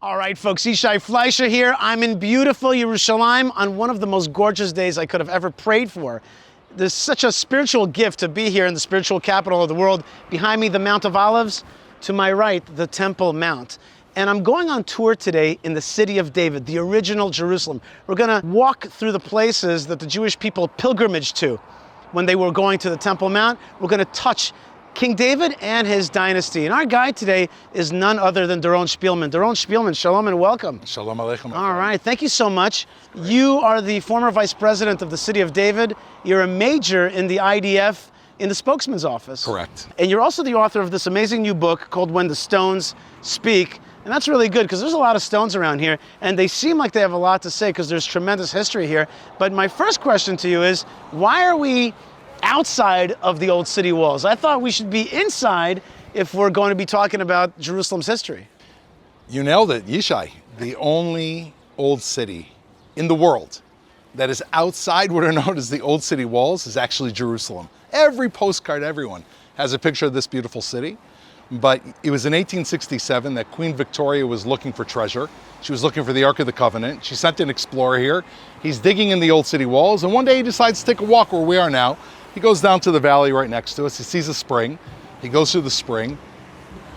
All right, folks, Yishai Fleisher here. I'm in beautiful Yerushalayim on one of the most gorgeous days I could have ever prayed for. There's such a spiritual gift to be here in the spiritual capital of the world. Behind me, the Mount of Olives. To my right, the Temple Mount. And I'm going on tour today in the city of David, the original Jerusalem. We're gonna walk through the places that the Jewish people pilgrimaged to when they were going to the Temple Mount. We're gonna touch King David and his dynasty. And our guide today is none other than Doron Spielman. Doron Spielman, shalom and welcome. Shalom aleichem. All right, thank you so much. You are the former vice president of the city of David. You're a major in the IDF in the spokesman's office. Correct. And you're also the author of this amazing new book called When the Stones Speak. And that's really good because there's a lot of stones around here and they seem like they have a lot to say because there's tremendous history here. But my first question to you is, why are we outside of the old city walls? I thought we should be inside if we're going to be talking about Jerusalem's history. You nailed it, Yishai. The only old city in the world that is outside what are known as the old city walls is actually Jerusalem. Every postcard, everyone has a picture of this beautiful city. But it was in 1867 that Queen Victoria was looking for treasure. She was looking for the Ark of the Covenant. She sent an explorer here. He's digging in the old city walls, and one day he decides to take a walk where we are now. He goes down to the valley right next to us. He sees a spring. He goes through the spring.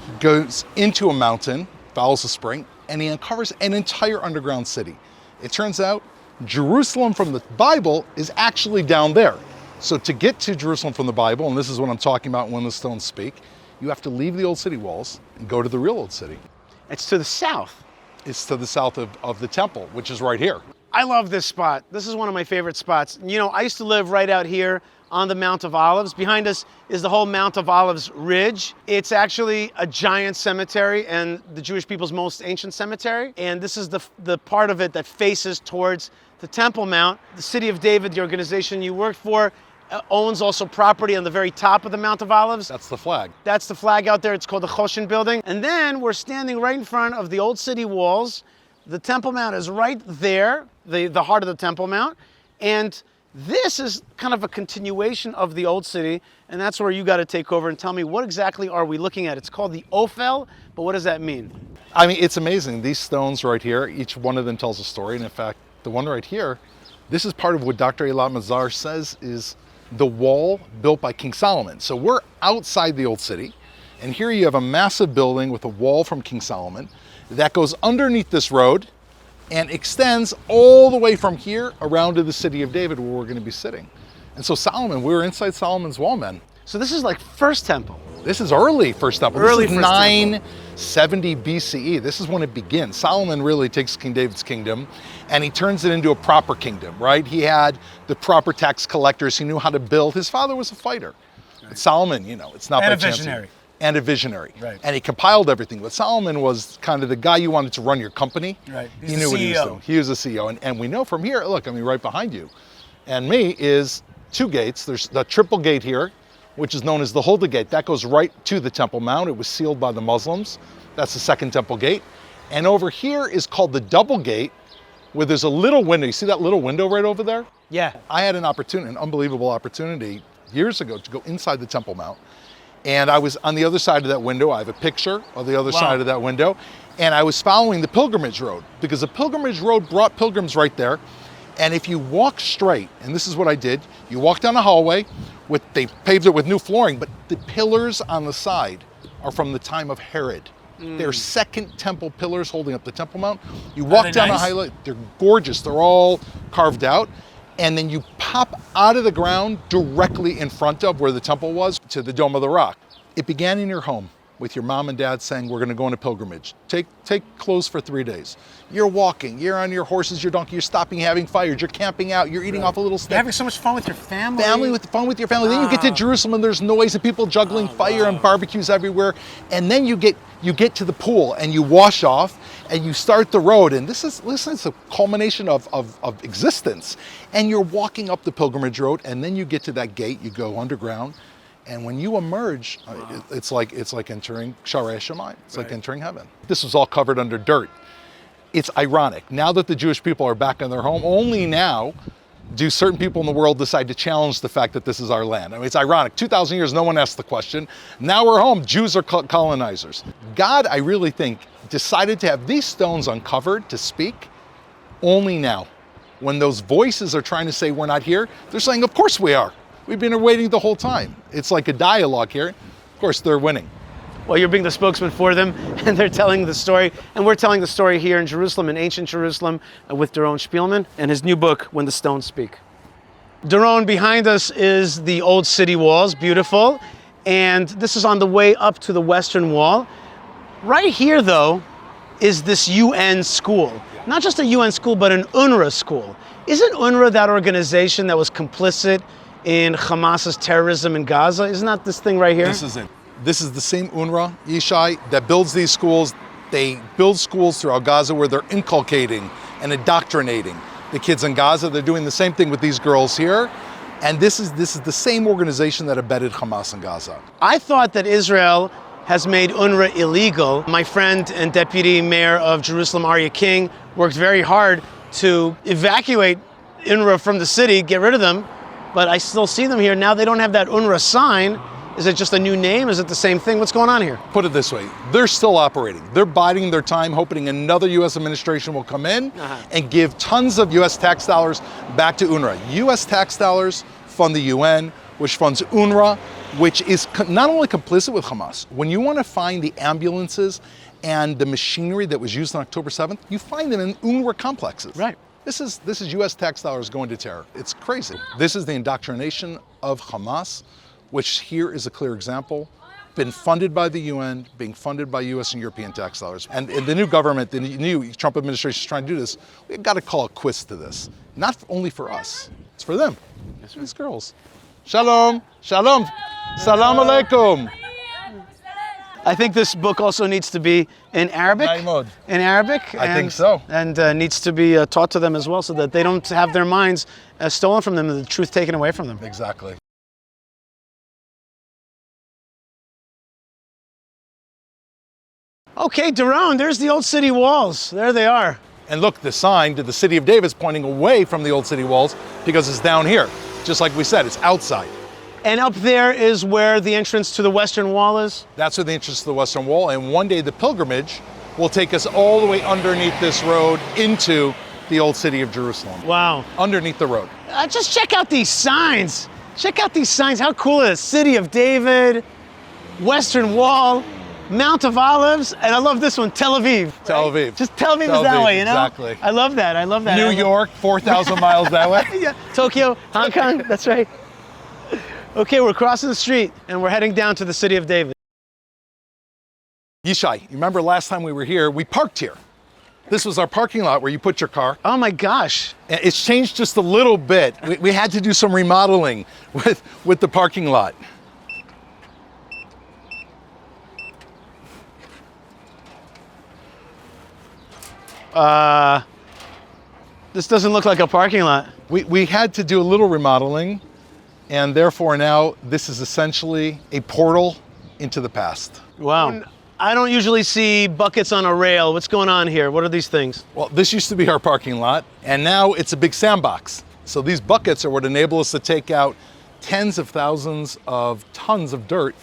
He goes into a mountain, follows the spring, and he uncovers an entire underground city. It turns out Jerusalem from the Bible is actually down there. So to get to Jerusalem from the Bible, and this is what I'm talking about when the stones speak, you have to leave the old city walls and go to the real old city. It's to the south. It's to the south of the temple, which is right here. I love this spot. This is one of my favorite spots. You know, I used to live right out here on the Mount of Olives. Behind us is the whole Mount of Olives Ridge. It's actually a giant cemetery and the Jewish people's most ancient cemetery. And this is the part of it that faces towards the Temple Mount. The City of David, the organization you worked for, owns also property on the very top of the Mount of Olives. That's the flag. That's the flag out there. It's called the Choshen building. And then we're standing right in front of the old city walls. The Temple Mount is right there, the heart of the Temple Mount. And this is kind of a continuation of the old city. And that's where you got to take over and tell me, what exactly are we looking at? It's called the Ophel, but what does that mean? I mean, it's amazing. These stones right here, each one of them tells a story. And in fact, the one right here, this is part of what Dr. Eilat Mazar says is the wall built by King Solomon. So we're outside the old city, and here you have a massive building with a wall from King Solomon that goes underneath this road and extends all the way from here around to the city of David where we're going to be sitting. And so Solomon, we were inside Solomon's wall, man. So this is like first temple. This is early first temple. Early this is first 970 BCE. This is when it begins. Solomon really takes King David's kingdom and he turns it into a proper kingdom, right? He had the proper tax collectors. He knew how to build. His father was a fighter. Right. Solomon, you know, it's not by chance. And a visionary. And a visionary. Right. And he compiled everything. But Solomon was kind of the guy you wanted to run your company. Right. He knew what he was doing. He was a CEO. And we know from here, look, I mean, right behind you and me is two gates. There's the triple gate here, which is known as the Hulda Gate. That goes right to the Temple Mount. It was sealed by the Muslims. That's the second Temple Gate. And over here is called the Double Gate, where there's a little window. You see that little window right over there? Yeah. I had an opportunity, an unbelievable opportunity years ago to go inside the Temple Mount. And I was on the other side of that window. I have a picture of the other side of that window. And I was following the pilgrimage road because the pilgrimage road brought pilgrims right there. And if you walk straight, and this is what I did, you walk down a hallway, they paved it with new flooring, but the pillars on the side are from the time of Herod. They're second temple pillars holding up the Temple Mount. You walk down a highway, they're gorgeous. They're all carved out. And then you pop out of the ground directly in front of where the temple was to the Dome of the Rock. It began in your home with your mom and dad saying, we're gonna go on a pilgrimage. Take clothes for 3 days. You're walking, you're on your horses, your donkey, you're stopping, having fires, you're camping out, you're eating off a little steak. You're having so much fun with your family. Fun with your family. Then you get to Jerusalem and there's noise and people juggling fire and barbecues everywhere. And then you get to the pool and you wash off and you start the road. And listen, it's a culmination of existence. And you're walking up the pilgrimage road and then you get to that gate, you go underground. And when you emerge, it's like entering Sharei Shamayim. It's like entering heaven. This was all covered under dirt. It's ironic. Now that the Jewish people are back in their home, only now do certain people in the world decide to challenge the fact that this is our land? I mean, it's ironic. 2,000 years, no one asked the question. Now we're home. Jews are colonizers. God, I really think, decided to have these stones uncovered to speak only now. When those voices are trying to say we're not here, they're saying, of course we are. We've been waiting the whole time. It's like a dialogue here. Of course, they're winning. Well, you're being the spokesman for them, and they're telling the story. And we're telling the story here in Jerusalem, in ancient Jerusalem, with Doron Spielman and his new book, When the Stones Speak. Doron, behind us is the old city walls, beautiful. And this is on the way up to the Western Wall. Right here, though, is this UN school. Not just a UN school, but an UNRWA school. Isn't UNRWA that organization that was complicit in Hamas's terrorism in Gaza? Isn't that this thing right here? This is it. This is the same UNRWA, Yishai, that builds these schools. They build schools throughout Gaza where they're inculcating and indoctrinating the kids in Gaza. They're doing the same thing with these girls here. And this is the same organization that abetted Hamas in Gaza. I thought that Israel has made UNRWA illegal. My friend and deputy mayor of Jerusalem, Aryeh King, worked very hard to evacuate UNRWA from the city, get rid of them, but I still see them here. Now they don't have that UNRWA sign. Is it just a new name? Is it the same thing? What's going on here? Put it this way, they're still operating. They're biding their time, hoping another US administration will come in and give tons of US tax dollars back to UNRWA. US tax dollars fund the UN, which funds UNRWA, which is not only complicit with Hamas. When you want to find the ambulances and the machinery that was used on October 7th, you find them in UNRWA complexes. Right. This is US tax dollars going to terror. It's crazy. This is the indoctrination of Hamas, which here is a clear example, been funded by the UN, being funded by US and European tax dollars. And the new government, the new Trump administration is trying to do this. We've got to call a quits to this. Not only for us, it's for them. It's for these girls. Shalom, shalom, salam alaikum. I think this book also needs to be in Arabic. In Arabic. I think so. And needs to be taught to them as well so that they don't have their minds stolen from them and the truth taken away from them. Exactly. Okay, Doron, there's the old city walls. There they are. And look, the sign to the city of David is pointing away from the old city walls because it's down here. Just like we said, it's outside. And up there is where the entrance to the Western Wall is? That's where the entrance to the Western Wall. And one day the pilgrimage will take us all the way underneath this road into the old city of Jerusalem. Wow. Underneath the road. Just check out these signs. Check out these signs. How cool is it? City of David, Western Wall, Mount of Olives, and I love this one, Tel Aviv. Tel Aviv. Just Tel Aviv is that way, you know? Exactly. I love that. I love that. New York, 4,000 miles that way. Yeah. Tokyo, Hong Kong, that's right. Okay, we're crossing the street and we're heading down to the city of David. Yishai, you remember last time we were here, we parked here. This was our parking lot where you put your car. Oh my gosh. It's changed just a little bit. We had to do some remodeling with the parking lot. This doesn't look like a parking lot. We had to do a little remodeling, and therefore now this is essentially a portal into the past. Wow. I don't usually see buckets on a rail. What's going on here? What are these things? Well, this used to be our parking lot, and now it's a big sandbox. So these buckets are what enable us to take out tens of thousands of tons of dirt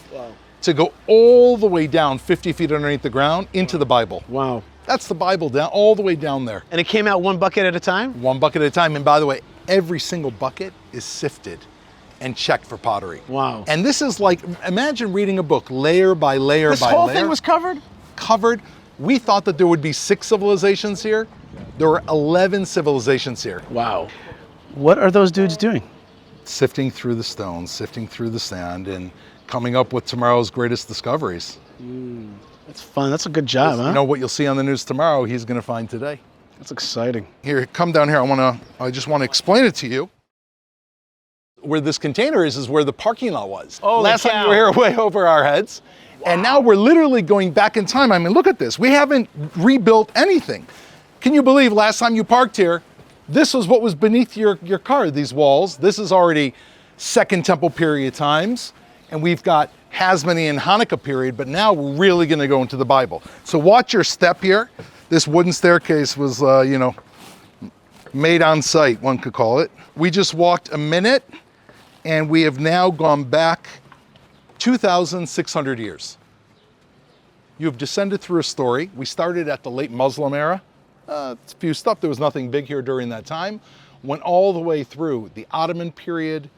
to go all the way down 50 feet underneath the ground into the Bible. Wow. That's the Bible down, all the way down there. And it came out one bucket at a time? One bucket at a time. And by the way, every single bucket is sifted and checked for pottery. Wow. And this is like, imagine reading a book layer by layer by layer. This whole thing was covered? Covered. We thought that there would be 6 civilizations here. There were 11 civilizations here. Wow. What are those dudes doing? Sifting through the stones, sifting through the sand, and coming up with tomorrow's greatest discoveries. That's fun. That's a good job, huh? You know what you'll see on the news tomorrow, he's going to find today. That's exciting. Here, come down here. I just want to explain it to you. Where this container is where the parking lot was. Oh, last time we were here way over our heads. Wow. And now we're literally going back in time. I mean, look at this. We haven't rebuilt anything. Can you believe last time you parked here, this was what was beneath your car, these walls. This is already Second Temple period times. And we've got Hasmonean and Hanukkah period, but now we're really going to go into the Bible. So watch your step here. This wooden staircase was, made on site, one could call it. We just walked a minute, and we have now gone back 2,600 years. You have descended through a story. We started at the late Muslim era. It's a few stuff. There was nothing big here during that time. Went all the way through the Ottoman period,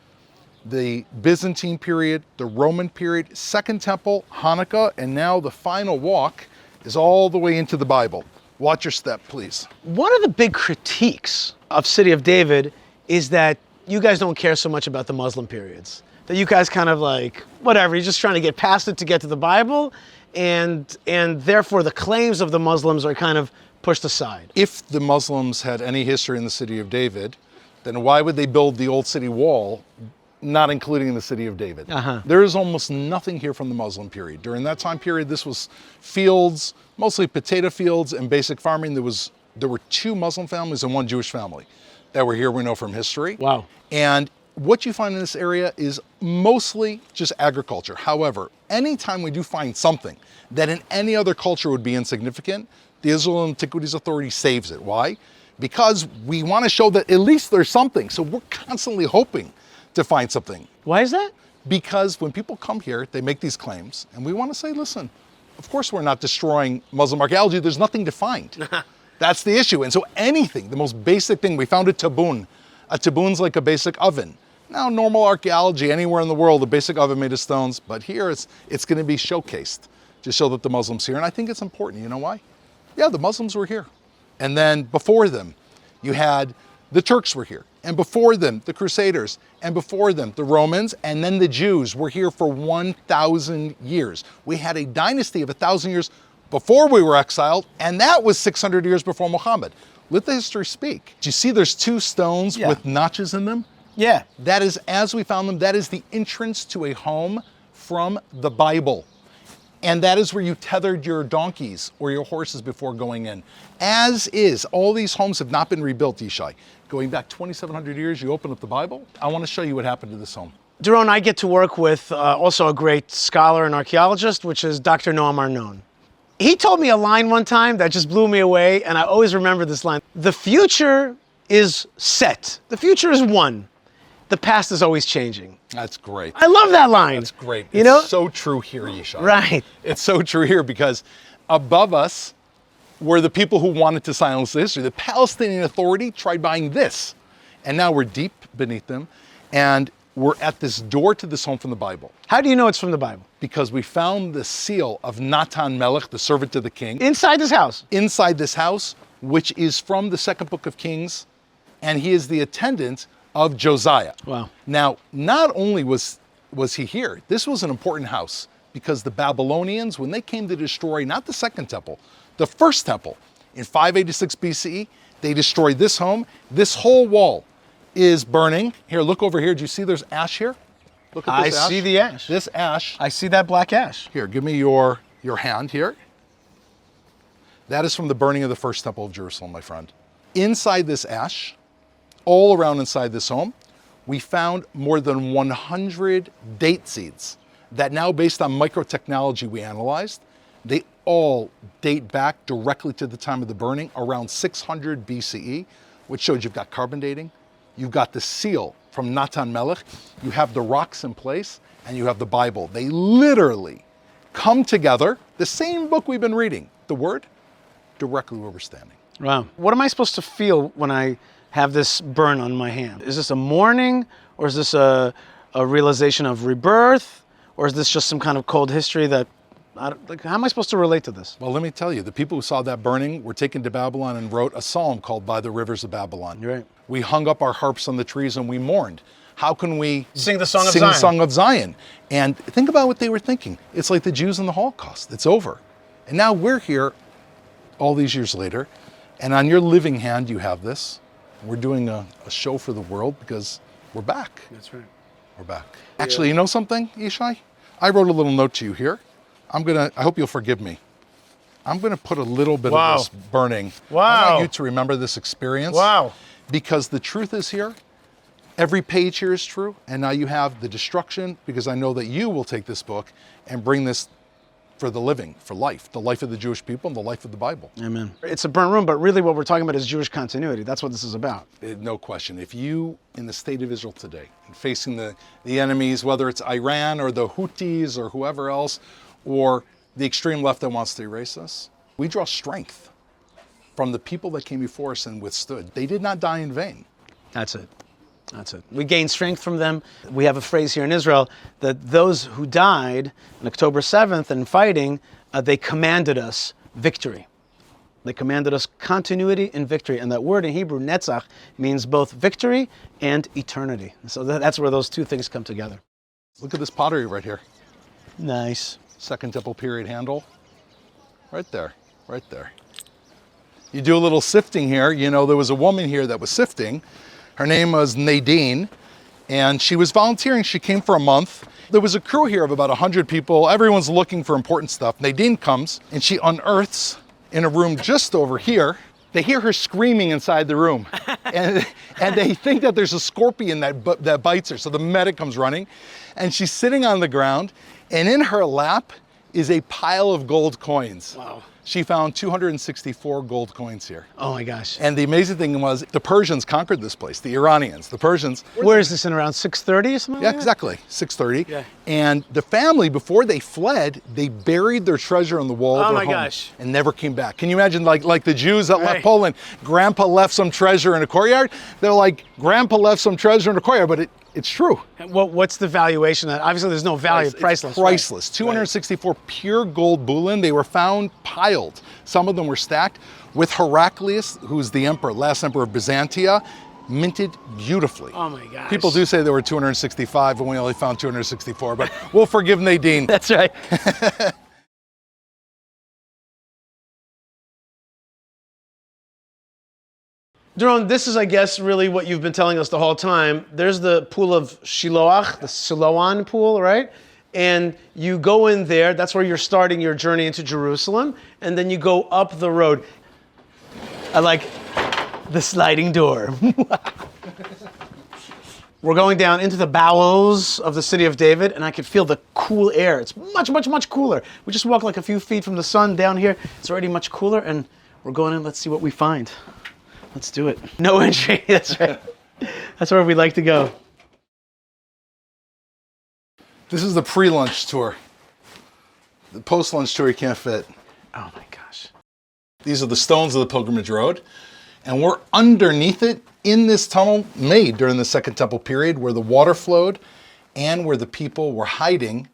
the Byzantine period, the Roman period, Second Temple, Hanukkah, and now the final walk is all the way into the Bible. Watch your step, please. One of the big critiques of City of David is that you guys don't care so much about the Muslim periods. That you guys kind of like, whatever, you're just trying to get past it to get to the Bible, and therefore the claims of the Muslims are kind of pushed aside. If the Muslims had any history in the City of David, then why would they build the old city wall, not including the City of David? There is almost nothing here from the Muslim period. During that time period, this was fields, mostly potato fields and basic farming. There were 2 Muslim families and 1 Jewish family that were here, we know from history. Wow. And what you find in this area is mostly just agriculture. However, anytime we do find something that in any other culture would be insignificant, the Israel Antiquities Authority saves it. Why? Because we want to show that at least there's something. So we're constantly hoping to find something. Why is that? Because when people come here, they make these claims, and we want to say, listen, of course we're not destroying Muslim archaeology. There's nothing to find. That's the issue. And so anything, the most basic thing, we found a tabun. A tabun's like a basic oven. Now, normal archaeology, anywhere in the world, a basic oven made of stones, but here it's going to be showcased to show that the Muslims here. And I think it's important. You know why? Yeah, the Muslims were here. And then before them, you had the Turks were here. And before them, the Crusaders. And before them, the Romans. And then the Jews were here for 1,000 years. We had a dynasty of 1,000 years before we were exiled, and that was 600 years before Muhammad. Let the history speak. Do you see there's 2 stones with notches in them? Yeah. That is, as we found them, that is the entrance to a home from the Bible. And that is where you tethered your donkeys or your horses before going in. As is, all these homes have not been rebuilt, Yishai. Going back 2,700 years, you open up the Bible. I want to show you what happened to this home. Doron, I get to work with also a great scholar and archaeologist, which is Dr. Noam Arnon. He told me a line one time that just blew me away, and I always remember this line. The future is set. The future is one. The past is always changing. That's great. I love that line. That's great. You know? It's so true here, Yishai. Right. It's so true here because above us were the people who wanted to silence the history. The Palestinian Authority tried buying this, and now we're deep beneath them, and we're at this door to this home from the Bible. How do you know it's from the Bible? Because we found the seal of Natan Melech, the servant to the king. Inside this house? Inside this house, which is from the 2nd book of Kings, and he is the attendant of Josiah. Wow. Now, not only was he here, this was an important house because the Babylonians, when they came to destroy not the 2nd temple, the 1st temple in 586 BCE, they destroyed this home. This whole wall is burning. Here, look over here. Do you see there's ash here? Look at this ash. I see the ash. This ash. I see that black ash. Here, give me your hand here. That is from the burning of the 1st temple of Jerusalem, my friend. Inside this ash, all around inside this home, we found more than 100 date seeds that now, based on microtechnology we analyzed, they all date back directly to the time of the burning, around 600 BCE, which shows you've got carbon dating, you've got the seal from Natan Melech, you have the rocks in place, and you have the Bible. They literally come together, the same book we've been reading, the Word, directly where we're standing. Wow. What am I supposed to feel when I have this burn on my hand? Is this a mourning, or is this a realization of rebirth, or is this just some kind of cold history that, how am I supposed to relate to this? Well, let me tell you, the people who saw that burning were taken to Babylon and wrote a psalm called By the Rivers of Babylon. You're right. We hung up our harps on the trees and we mourned. How can we sing the Song of sing Zion? the Song of Zion? And think about what they were thinking. It's like the Jews in the Holocaust. It's over. And now we're here all these years later, and on your living hand you have this. We're doing a show for the world because we're back. That's right. We're back. Actually, you know something, Yishai? I wrote a little note to you here. I hope you'll forgive me. I'm gonna put a little bit of this burning. Wow. I want you to remember this experience. Wow. Because the truth is here. Every page here is true. And now you have the destruction, because I know that you will take this book and bring this for the living, for life, the life of the Jewish people and the life of the Bible. Amen. It's a burnt room, but really what we're talking about is Jewish continuity. That's what this is about. No question. If you, in the state of Israel today, facing the enemies, whether it's Iran or the Houthis or whoever else, or the extreme left that wants to erase us. We draw strength from the people that came before us and withstood. They did not die in vain. That's it. That's it. We gain strength from them. We have a phrase here in Israel that those who died on October 7th in fighting, they commanded us victory. They commanded us continuity and victory. And that word in Hebrew, netzach, means both victory and eternity. So that's where those two things come together. Look at this pottery right here. Nice. Second Temple period handle. Right there, right there. You do a little sifting here. You know, there was a woman here that was sifting. Her name was Nadine, and she was volunteering. She came for a month. There was a crew here of about 100 people. Everyone's looking for important stuff. Nadine comes, and she unearths in a room just over here. They hear her screaming inside the room, and they think that there's a scorpion that bites her. So the medic comes running, and she's sitting on the ground, and in her lap is a pile of gold coins. Wow. She found 264 gold coins here. Oh my gosh. And the amazing thing was the Persians conquered this place, the Iranians, the Persians. Where is this, in around 630 or something? Yeah, like that? exactly, 630. Yeah. And the family, before they fled, they buried their treasure on the wall of their home gosh. and never came back. Can you imagine, like the Jews that Right. left Poland, Grandpa left some treasure in a courtyard? They're like, Grandpa left some treasure in a courtyard, but it's true. What's the valuation of that? Obviously, there's no value. It's Priceless. priceless. Right. 264 pure gold bullion. They were found piled. Some of them were stacked with Heraclius, who's the emperor, last emperor of Byzantia, minted beautifully. Oh my gosh. People do say there were 265 and we only found 264, but we'll forgive Nadine. That's right. Doron, this is, I guess, really what you've been telling us the whole time. There's the pool of Shiloach, the Siloam pool, right? And you go in there, that's where you're starting your journey into Jerusalem, and then you go up the road. I like the sliding door. We're going down into the bowels of the city of David, and I can feel the cool air. It's much, much, much cooler. We just walked like a few feet from the sun down here. It's already much cooler, and we're going in. Let's see what we find. Let's do it. No entry. That's right. That's where we like to go. This is the pre-lunch tour. The post-lunch tour you can't fit. Oh my gosh. These are the stones of the pilgrimage road, and we're underneath it in this tunnel made during the Second Temple period where the water flowed and where the people were hiding.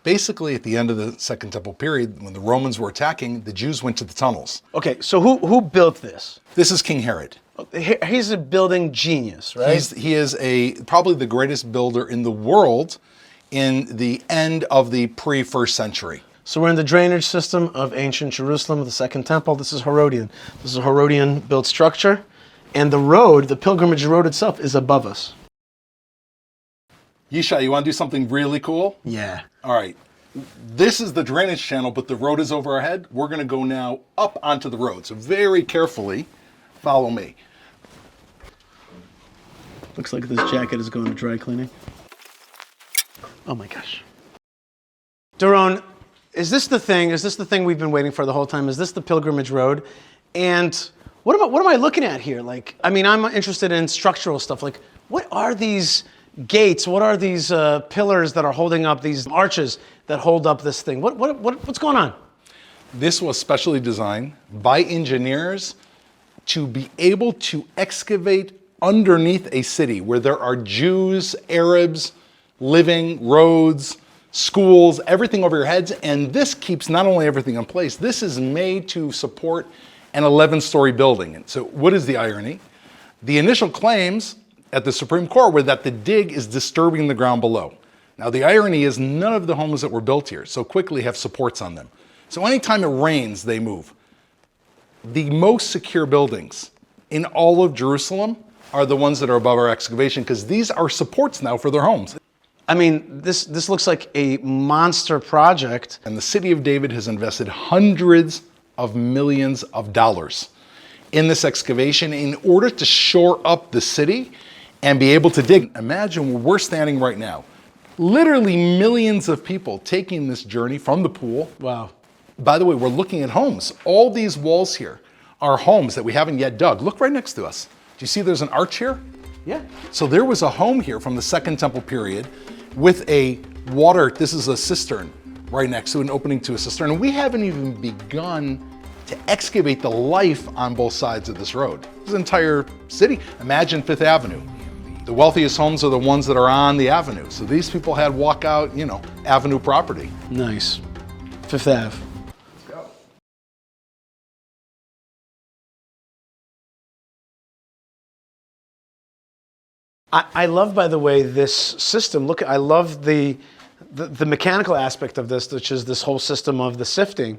Basically, at the end of the Second Temple period, when the Romans were attacking, the Jews went to the tunnels. Okay, so who built this? This is King Herod. He's a building genius, right? He is probably the greatest builder in the world in the end of the pre-first century. So we're in the drainage system of ancient Jerusalem, the Second Temple. This is Herodian. This is a Herodian built structure. And the road, the pilgrimage road itself, is above us. Yishai, you want to do something really cool? Yeah. All right. This is the drainage channel, but the road is over our head. We're going to go now up onto the road. So very carefully, follow me. Looks like this jacket is going to dry cleaning. Oh my gosh. Doron, is this the thing? Is this the thing we've been waiting for the whole time? Is this the pilgrimage road? And what am I looking at here? Like, I mean, I'm interested in structural stuff. Like, what are these gates? What are these pillars that are holding up, these arches that hold up this thing? What's going on? This was specially designed by engineers to be able to excavate underneath a city where there are Jews, Arabs, living, roads, schools, everything over your heads. And this keeps not only everything in place, this is made to support an 11-story building. And so what is the irony? The initial claims at the Supreme Court were that the dig is disturbing the ground below. Now the irony is none of the homes that were built here so quickly have supports on them. So anytime it rains, they move. The most secure buildings in all of Jerusalem are the ones that are above our excavation because these are supports now for their homes. I mean, this looks like a monster project. And the city of David has invested hundreds of millions of dollars in this excavation in order to shore up the city and be able to dig. Imagine where we're standing right now. Literally millions of people taking this journey from the pool. Wow. By the way, we're looking at homes. All these walls here are homes that we haven't yet dug. Look right next to us. Do you see there's an arch here? Yeah. So there was a home here from the Second Temple period with a water, this is a cistern, right next to an opening to a cistern. And we haven't even begun to excavate the life on both sides of this road. This entire city, imagine Fifth Avenue. The wealthiest homes are the ones that are on the avenue. So these people had walkout, avenue property. Nice. Fifth Ave. I love, by the way, this system. Look, I love the mechanical aspect of this, which is this whole system of the sifting.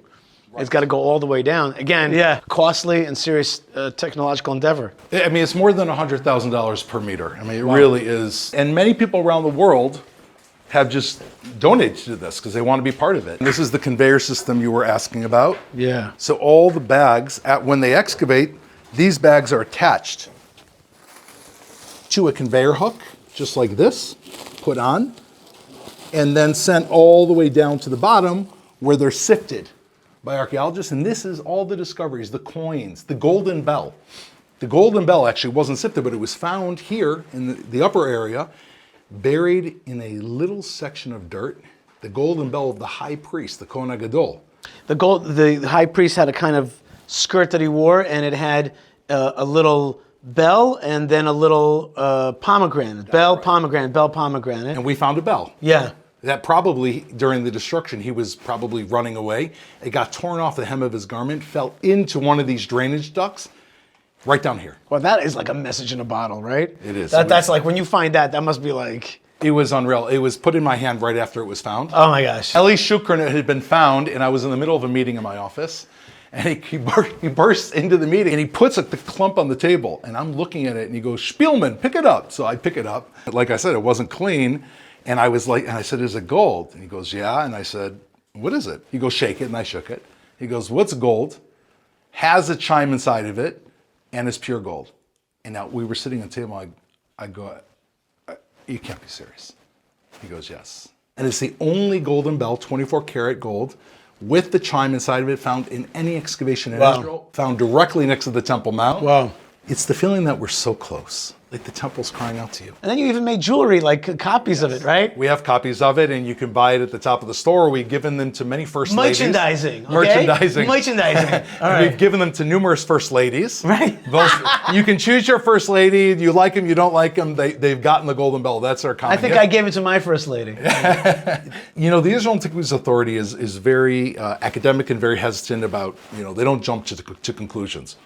Right. It's got to go all the way down. Again, costly and serious technological endeavor. I mean, it's more than $100,000 per meter. I mean, it really is. And many people around the world have just donated to this because they want to be part of it. And this is the conveyor system you were asking about. Yeah. So all the bags, when they excavate, these bags are attached to a conveyor hook, just like this, put on, and then sent all the way down to the bottom where they're sifted by archaeologists. And this is all the discoveries, the coins, the golden bell. The golden bell actually wasn't sifted, but it was found here in the upper area, buried in a little section of dirt, the golden bell of the high priest, the Kohen Gadol. The high priest had a kind of skirt that he wore, and it had a little bell and then a little pomegranate. Bell, right. Pomegranate, bell, pomegranate. And we found a bell. Yeah. That probably, during the destruction, he was probably running away. It got torn off the hem of his garment, fell into one of these drainage ducts, right down here. Well, that is like a message in a bottle, right? It is. That's like, when you find that must be like... It was unreal. It was put in my hand right after it was found. Oh my gosh. Eli Shukran had been found, and I was in the middle of a meeting in my office. And he bursts into the meeting and he puts the clump on the table. And I'm looking at it and he goes, Spielman, pick it up. So I pick it up. Like I said, it wasn't clean. And I said, is it gold? And he goes, yeah. And I said, what is it? He goes, shake it. And I shook it. He goes, what's gold? Has a chime inside of it and is pure gold. And now we were sitting at the table. I go, you can't be serious. He goes, yes. And it's the only golden bell, 24 karat gold, with the chime inside of it, found in any excavation in Israel, found directly next to the Temple Mount. Wow. It's the feeling that we're so close, like the temple's crying out to you. And then you even made jewelry, like copies of it, right? We have copies of it, and you can buy it at the top of the store. We've given them to many first ladies. Merchandising. Merchandising. All right. We've given them to numerous first ladies. Right. You can choose your first lady. You like them, you don't like them. They've gotten the golden bell. That's their common I think gift. I gave it to my first lady. The Israel Antiquities Authority is very academic and very hesitant about, they don't jump to conclusions.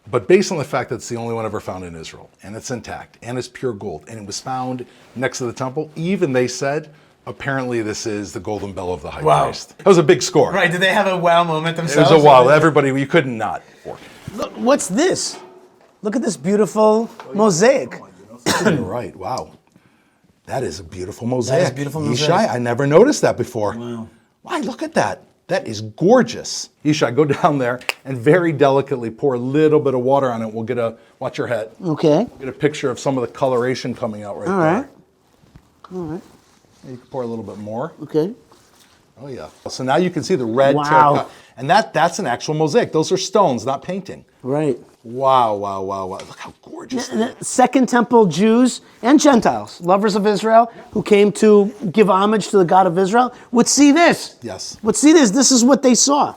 But based on the fact that it's the only one ever found in Israel, and it's intact, and it's pure gold, and it was found next to the temple, even they said, apparently this is the golden bell of the high priest. That was a big score. Right, did they have a wow moment themselves? It was a wow. Everybody, you couldn't not. Look, what's this? Look at this beautiful mosaic. You're right, wow. That is a beautiful mosaic. That is a beautiful mosaic. Yishai, I never noticed that before. Wow. Why, look at that. That is gorgeous. Yishai, go down there and very delicately pour a little bit of water on it. We'll watch your head. Okay. Get a picture of some of the coloration coming out right there. All right. You can pour a little bit more. Okay. Oh yeah. So now you can see the red terracotta. And that's an actual mosaic. Those are stones, not painting. Right. Wow. Look how gorgeous that is. Second Temple Jews and Gentiles, lovers of Israel, who came to give homage to the God of Israel, would see this. Yes. Would see this. This is what they saw.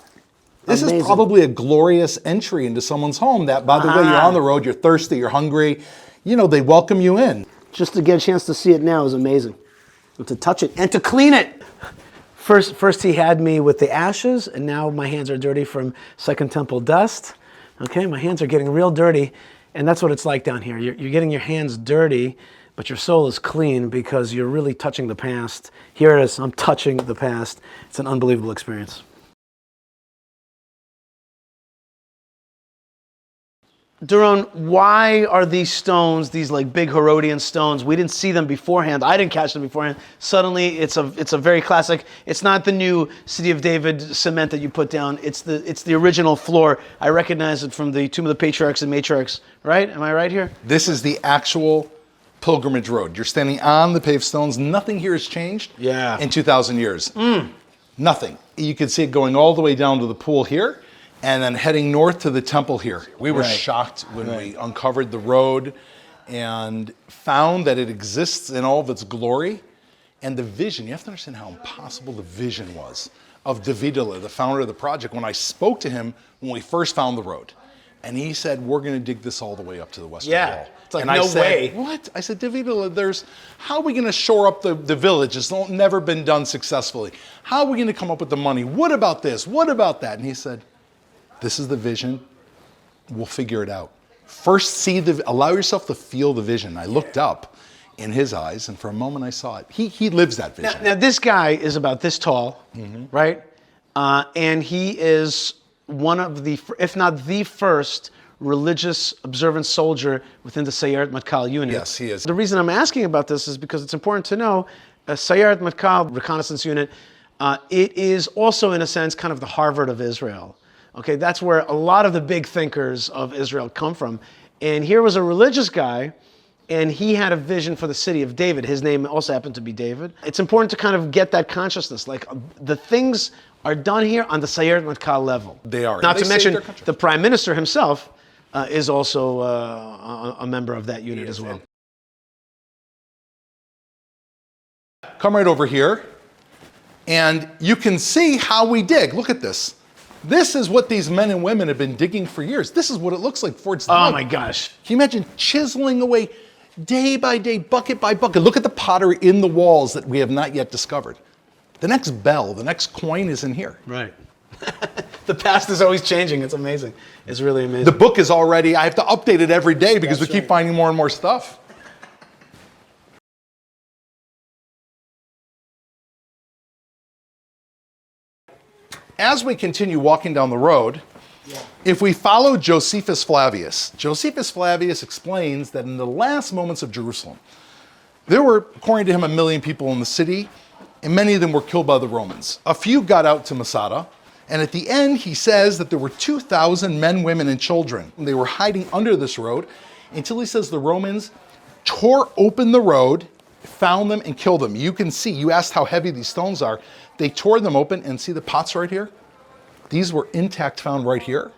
This is probably a glorious entry into someone's home that, by the way, you're on the road, you're thirsty, you're hungry. They welcome you in. Just to get a chance to see it now is amazing. And to touch it and to clean it. First he had me with the ashes, and now my hands are dirty from Second Temple dust. Okay, my hands are getting real dirty, and that's what it's like down here. You're getting your hands dirty, but your soul is clean because you're really touching the past. Here it is, I'm touching the past. It's an unbelievable experience. Doron, why are these stones, these like big Herodian stones, we didn't see them beforehand. I didn't catch them beforehand. Suddenly it's a very classic. It's not the new City of David cement that you put down. It's the original floor. I recognize it from the Tomb of the Patriarchs and Matriarchs, right? Am I right here? This is the actual pilgrimage road. You're standing on the paved stones. Nothing here has changed in 2,000 years. Nothing. You can see it going all the way down to the pool here, and then heading north to the temple here. We were shocked when we uncovered the road and found that it exists in all of its glory. And the vision, you have to understand how impossible the vision was of Davidala, the founder of the project, when I spoke to him when we first found the road. And he said, we're going to dig this all the way up to the western wall. It's like, and I no said, way. What? I said, Davidala, how are we going to shore up the village? It's never been done successfully. How are we going to come up with the money? What about this? What about that? And he said, this is the vision. We'll figure it out. First, allow yourself to feel the vision. I looked up in his eyes, and for a moment I saw it. He lives that vision. Now this guy is about this tall, right? And he is one of the, if not the first, religious observant soldier within the Sayeret Matkal unit. Yes, he is. The reason I'm asking about this is because it's important to know, Sayeret Matkal reconnaissance unit, it is also in a sense kind of the Harvard of Israel. Okay, that's where a lot of the big thinkers of Israel come from. And here was a religious guy, and he had a vision for the city of David. His name also happened to be David. It's important to kind of get that consciousness, like the things are done here on the Sayeret Matkal level. They are. Not to mention the prime minister himself is also a member of that unit as well. Come right over here, and you can see how we dig. Look at this. This is what these men and women have been digging for years. This is what it looks like before it's done. Oh my gosh. Can you imagine chiseling away day by day, bucket by bucket? Look at the pottery in the walls that we have not yet discovered. The next bell, the next coin is in here. Right. The past is always changing. It's amazing. It's really amazing. The book is already, I have to update it every day because we keep finding more and more stuff. As we continue walking down the road, if we follow Josephus Flavius explains that in the last moments of Jerusalem, there were, according to him, 1 million people in the city, and many of them were killed by the Romans. A few got out to Masada, and at the end he says that there were 2,000 men, women, and children. They were hiding under this road until he says the Romans tore open the road, found them, and killed them. You can see, you asked how heavy these stones are. They tore them open, and see the pots right here? These were intact, found right here.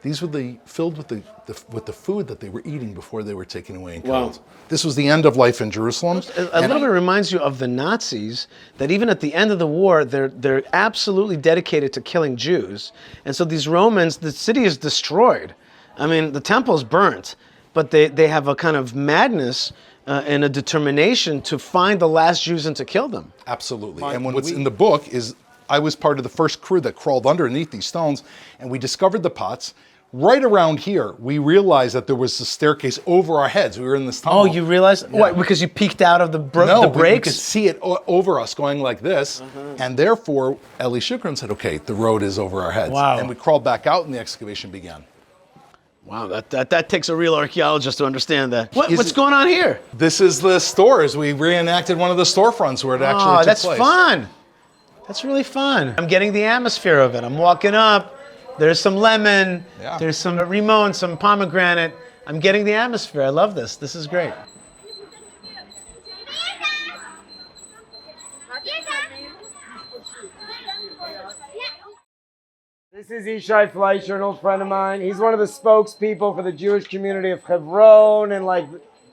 These were filled with the food that they were eating before they were taken away and killed. Wow. This was the end of life in Jerusalem. A little bit reminds you of the Nazis, that even at the end of the war, they're absolutely dedicated to killing Jews. And so these Romans, the city is destroyed. I mean, the temple's burnt, but they have a kind of madness and a determination to find the last Jews and to kill them. Absolutely. And what's in the book is, I was part of the first crew that crawled underneath these stones, and we discovered the pots. Right around here, we realized that there was a staircase over our heads. We were in this tunnel. Oh, you realized? Yeah. What, because you peeked out of the breaks? No, we could see it over us going like this, and therefore, Eli Shukran said, okay, the road is over our heads. Wow. And we crawled back out, and the excavation began. Wow, that takes a real archaeologist to understand that. What's going on here? This is the stores. We reenacted one of the storefronts where it actually took place. Oh, that's fun. That's really fun. I'm getting the atmosphere of it. I'm walking up. There's some lemon. Yeah. There's some limon, some pomegranate. I'm getting the atmosphere. I love this. This is great. This is Yishai Fleisher, an old friend of mine. He's one of the spokespeople for the Jewish Community of Hebron and like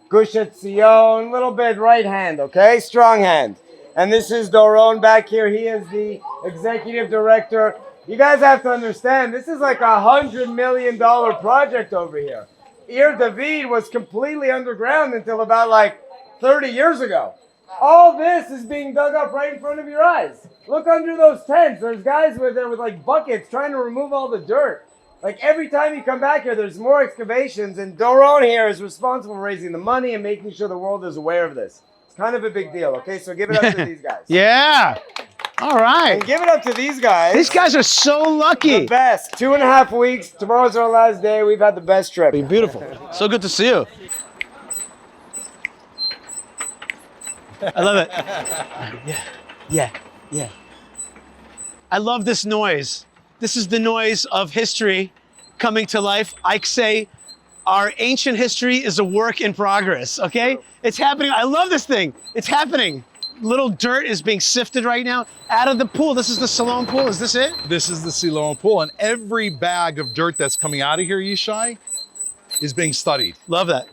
Gush Etzion, little bit right hand, okay? Strong hand. And this is Doron back here. He is the executive director. You guys have to understand, this is like $100 million project over here. Ir David was completely underground until about like 30 years ago. All this is being dug up right in front of your eyes. Look under those tents. There's guys there with like buckets trying to remove all the dirt. Like every time you come back here, there's more excavations, and Doron here is responsible for raising the money and making sure the world is aware of this. It's kind of a big deal, okay? So give it up to these guys. Yeah. All right. And give it up to these guys. These guys are so lucky. The best. 2.5 weeks. Tomorrow's our last day. We've had the best trip. Beautiful. So good to see you. I love it. Yeah. I love this noise. This is the noise of history coming to life. I say our ancient history is a work in progress, okay? It's happening. I love this thing. It's happening. Little dirt is being sifted right now out of the pool. This is the Siloam pool. Is this it? This is the Siloam pool, and every bag of dirt that's coming out of here, Yishai, is being studied. Love that.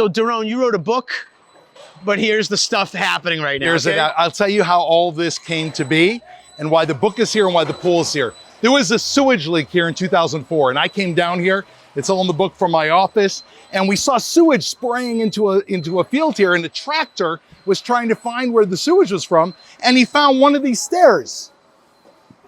So Doron, you wrote a book, but here's the stuff happening right now. Here's it. I'll tell you how all this came to be and why the book is here and why the pool is here. There was a sewage leak here in 2004, and I came down here. It's all in the book from my office, and we saw sewage spraying into a field here, and the tractor was trying to find where the sewage was from, and he found one of these stairs.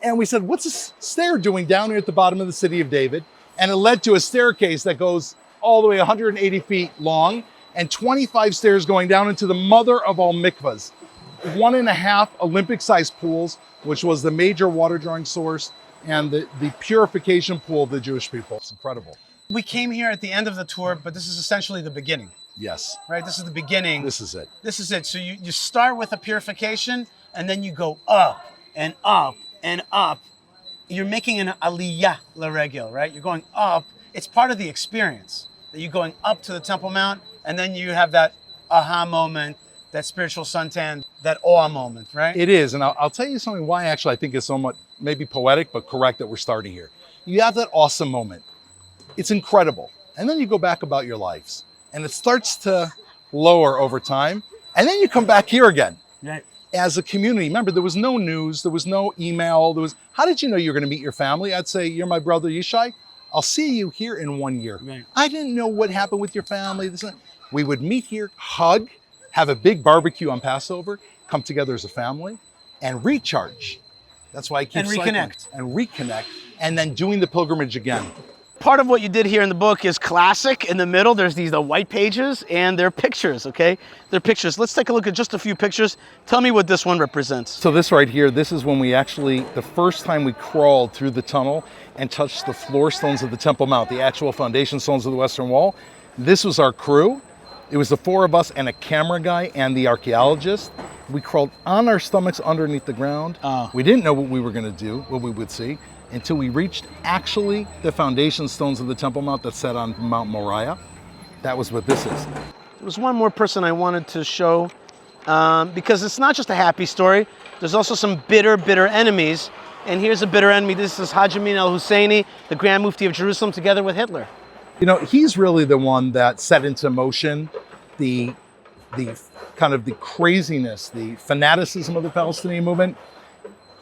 And we said, what's this stair doing down here at the bottom of the city of David? And it led to a staircase that goes all the way 180 feet long and 25 stairs going down into the mother of all mikvahs. 1.5 Olympic-sized pools, which was the major water drawing source and the purification pool of the Jewish people. It's incredible. We came here at the end of the tour, but this is essentially the beginning. Yes. Right? This is the beginning. This is it. This is it. So you start with a purification, and then you go up and up and up. You're making an aliyah l'regel, right? You're going up. It's part of the experience that you're going up to the Temple Mount, and then you have that aha moment, that spiritual suntan, that awe moment, right? It is, and I'll tell you something why actually I think it's somewhat maybe poetic, but correct that we're starting here. You have that awesome moment. It's incredible. And then you go back about your lives, and it starts to lower over time, and then you come back here again. Right. As a community, remember, there was no news, there was no email, how did you know you were going to meet your family? I'd say, you're my brother Yishai, I'll see you here in 1 year. Right. I didn't know what happened with your family. We would meet here, hug, have a big barbecue on Passover, come together as a family, and recharge. That's why I keep cycling. And reconnect, and then doing the pilgrimage again. Part of what you did here in the book is classic. In the middle, there's the white pages, and they're pictures, okay? They're pictures. Let's take a look at just a few pictures. Tell me what this one represents. So this right here, this is when we actually, the first time we crawled through the tunnel and touched the floor stones of the Temple Mount, the actual foundation stones of the Western Wall. This was our crew. It was the 4 of us and a camera guy and the archaeologist. We crawled on our stomachs underneath the ground. We didn't know what we were going to do, what we would see, until we reached actually the foundation stones of the Temple Mount that's set on Mount Moriah. That was what this is. There was one more person I wanted to show because it's not just a happy story. There's also some bitter enemies. And here's a bitter enemy. This is Haj Amin al-Husseini, the Grand Mufti of Jerusalem, together with Hitler. You know, he's really the one that set into motion the kind of the craziness, the fanaticism of the Palestinian movement.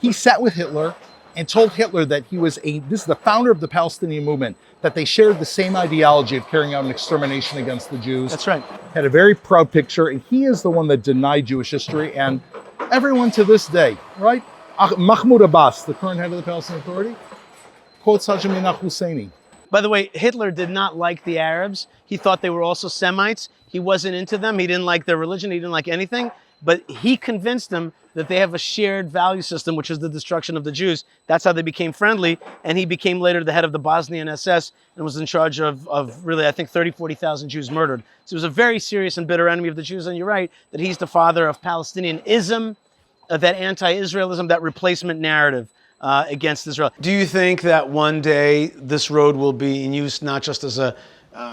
He sat with Hitler and told Hitler that this is the founder of the Palestinian movement, that they shared the same ideology of carrying out an extermination against the Jews. That's right. Had a very proud picture, and he is the one that denied Jewish history, and everyone to this day, right? Mahmoud Abbas, the current head of the Palestinian Authority, quotes Haj Amin al-Husseini. By the way, Hitler did not like the Arabs. He thought they were also Semites. He wasn't into them. He didn't like their religion. He didn't like anything. But he convinced them that they have a shared value system, which is the destruction of the Jews. That's how they became friendly. And he became later the head of the Bosnian SS and was in charge of really, I think, 30, 40,000 Jews murdered. So he was a very serious and bitter enemy of the Jews. And you're right that he's the father of Palestinianism, that anti-Israelism, that replacement narrative against Israel. Do you think that one day this road will be in use not just as a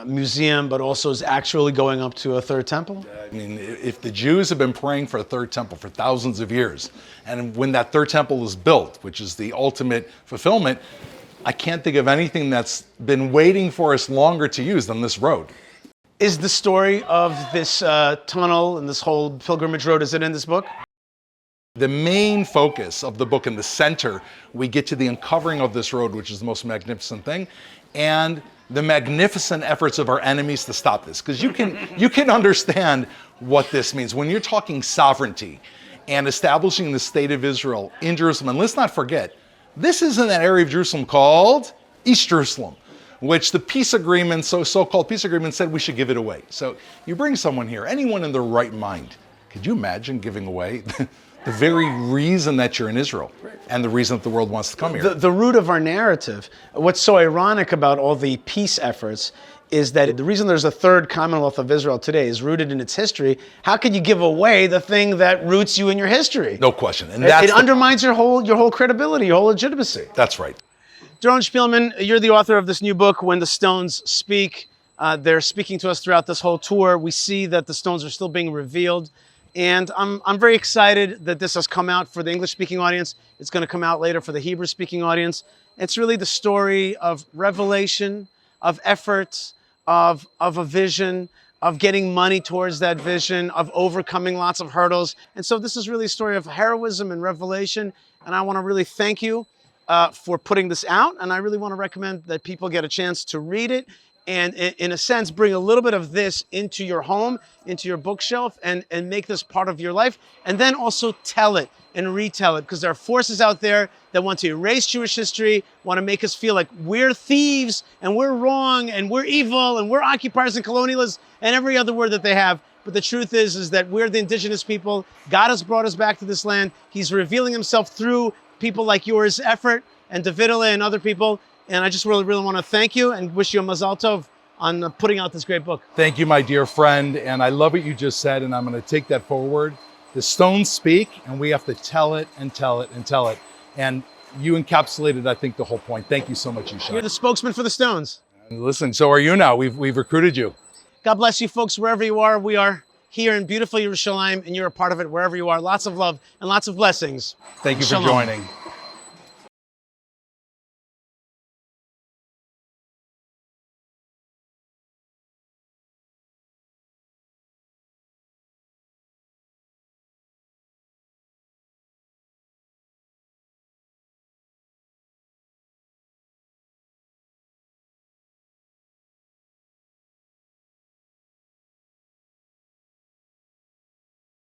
museum, but also as actually going up to a third temple? I mean, if the Jews have been praying for a third temple for thousands of years, and when that third temple is built, which is the ultimate fulfillment, I can't think of anything that's been waiting for us longer to use than this road. Is the story of this tunnel and this whole pilgrimage road, is it in this book? The main focus of the book, in the center, we get to the uncovering of this road, which is the most magnificent thing, and the magnificent efforts of our enemies to stop this. Because you can understand what this means. When you're talking sovereignty and establishing the state of Israel in Jerusalem, and let's not forget, this is in that area of Jerusalem called East Jerusalem, which the peace agreement, so-called peace agreement, said we should give it away. So you bring someone here, anyone in their right mind, could you imagine giving away the very reason that you're in Israel and the reason that the world wants to come here? The root of our narrative, what's so ironic about all the peace efforts is that the reason there's a third Commonwealth of Israel today is rooted in its history. How could you give away the thing that roots you in your history? No question. And it undermines your whole credibility, your whole legitimacy. That's right. Doron Spielman, you're the author of this new book, When the Stones Speak. They're speaking to us throughout this whole tour. We see that the stones are still being revealed. And I'm very excited that this has come out for the English-speaking audience. It's going to come out later for the Hebrew-speaking audience. It's really the story of revelation, of effort, of a vision, of getting money towards that vision, of overcoming lots of hurdles. And so this is really a story of heroism and revelation. And I want to really thank you for putting this out. And I really want to recommend that people get a chance to read it and, in a sense, bring a little bit of this into your home, into your bookshelf, and make this part of your life. And then also tell it and retell it, because there are forces out there that want to erase Jewish history, want to make us feel like we're thieves and we're wrong and we're evil and we're occupiers and colonialists and every other word that they have. But the truth is that we're the indigenous people. God has brought us back to this land. He's revealing himself through people like yours effort and Davidale and other people. And I just really want to thank you and wish you a mazal tov on putting out this great book. Thank you, my dear friend. And I love what you just said, and I'm going to take that forward. The stones speak, and we have to tell it and tell it and tell it. And you encapsulated, I think, the whole point. Thank you so much, Yishai. You're the spokesman for the Stones. And listen, so are you now. We've recruited you. God bless you folks wherever you are. We are here in beautiful Yerushalayim, and you're a part of it wherever you are. Lots of love and lots of blessings. Thank you for Shalom. joining.